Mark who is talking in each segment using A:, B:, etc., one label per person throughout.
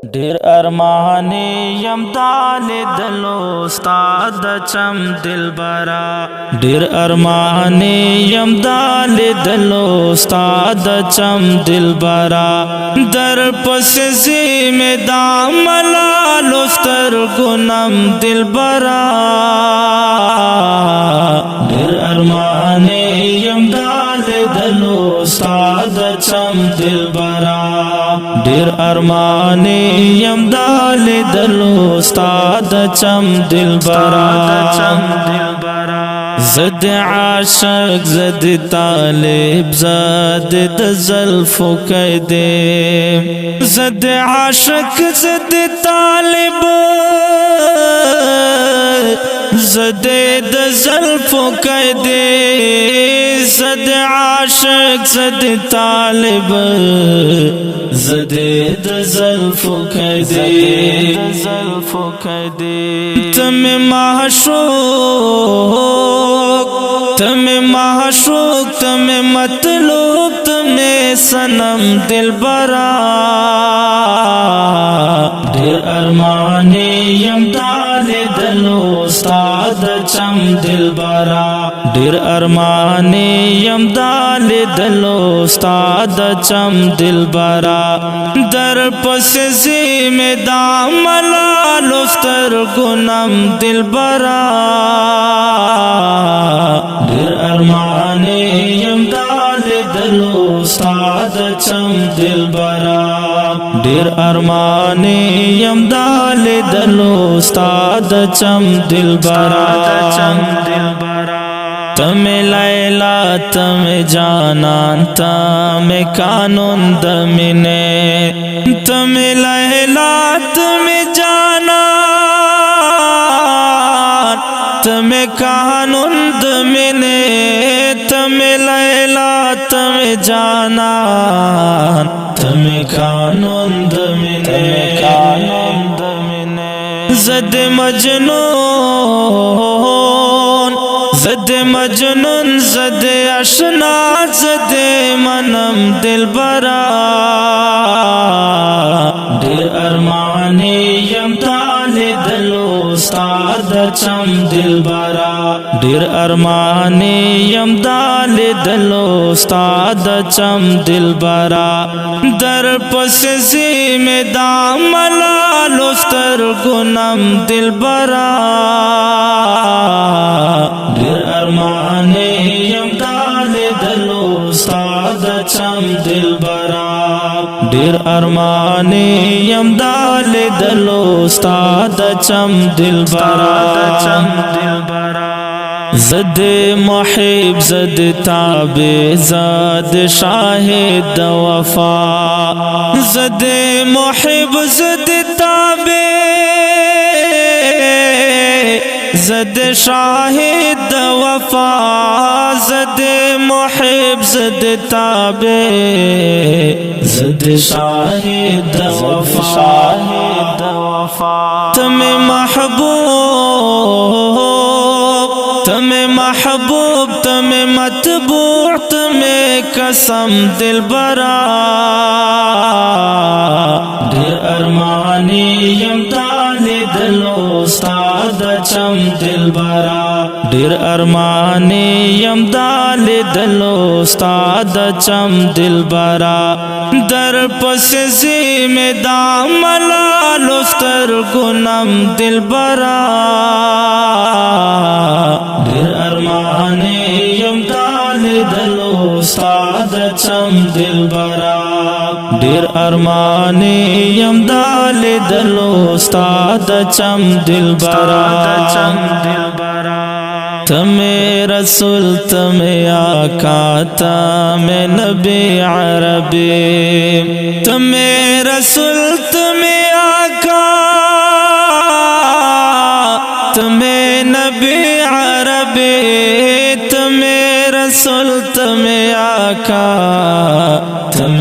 A: ډیر ارمانی یم دال دلو استاد چم دلبرا ډیر ارمانی یم دال دلو استاد چم دلبرا در پس زی میں داملا لفتر گنم دلبرا ډیر ارمانی یم دال دلو استاد چم دلبرا ډیر ارمانی یم دال دلو استاد چم دلبرا زد عاشق زد طالب زد دزلفو قیدے زد عاشق زد طالب زد دزلفو قیدے زد عاشق زد طالب زد دزلفو قیدے تم معشوق تم معشوق تم مطلوب تم صنم دلبرا ډیر ارمانی یم دال دلو استاد چم دلبرا ډیر ارمانی یم دال دلو استاد چم دلبرا در پس زی میں داملا لفتر گنم دلبرا ډیر ارمانی یم دال دلو استاد چم دلبرا ډیر ارمانی یم دال دلو استاد چم دلبرا تم لیلا تم جانان تم قانون دمنے تم لیلا تم جانان تم قانون دمنے تم لیلا تم جانان تم قانون دمنے زد مجنون زد مجنون زد اشنا زد منم دلبرا ډیر ارمانی یم دال دلو استاد چم دلبرا ډیر ارمانی یم دال دلو استاد چم دلبرا در پس زی میں داملا لفتر گنم دلبرا ډیر ارمانی یم دال دلو استاد چم دلبرا ډیر ارمانی یم دال دلو استاد چم دلبرا زد محب زد تابع زد شاہد وفا زد محب زد تابع زد شاہد وفا زد محب زد تابع زد شاہد وفا تم محبوب تم محبوب تم متبوع تم قسم دلبرا ډیر ارمانی یم دال دلو استاد چم دلبرا ډیر ارمانی یم دال دلو استاد چم دلبرا در پس زی میں داملا لفتر گنم دلبرا ډیر ارمانی یم دال دلو استاد چم دلبرا ډیر ارمانی یم دال دلو استاد چم دلبرا تم رسول تم آقا تم نبی عربی تم رسول تم آقا تم نبی عربی تم رسول تم آقا تم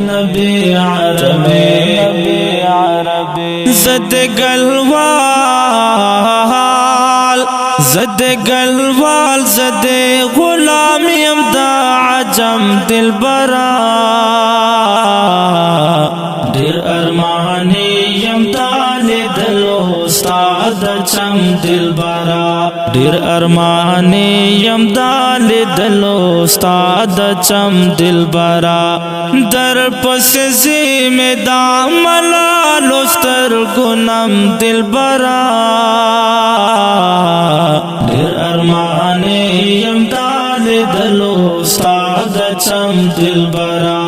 A: نبی عربی زد گلوال زد گلوال زد غلام یم دا عجم دلبرا ډیر ارمانی یم دالی دلو استاد چم دلبرا ډیر ارمان یم دالی دلو استاد چم دلبرا در پس زیم دا ملالو سترګونم دلبرا ډیر ارمان یم دالی دلو استاد چم دلبرا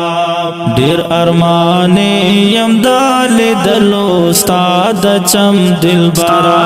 A: ډیر ارمان یم دالی دلو استاد چم دلبرا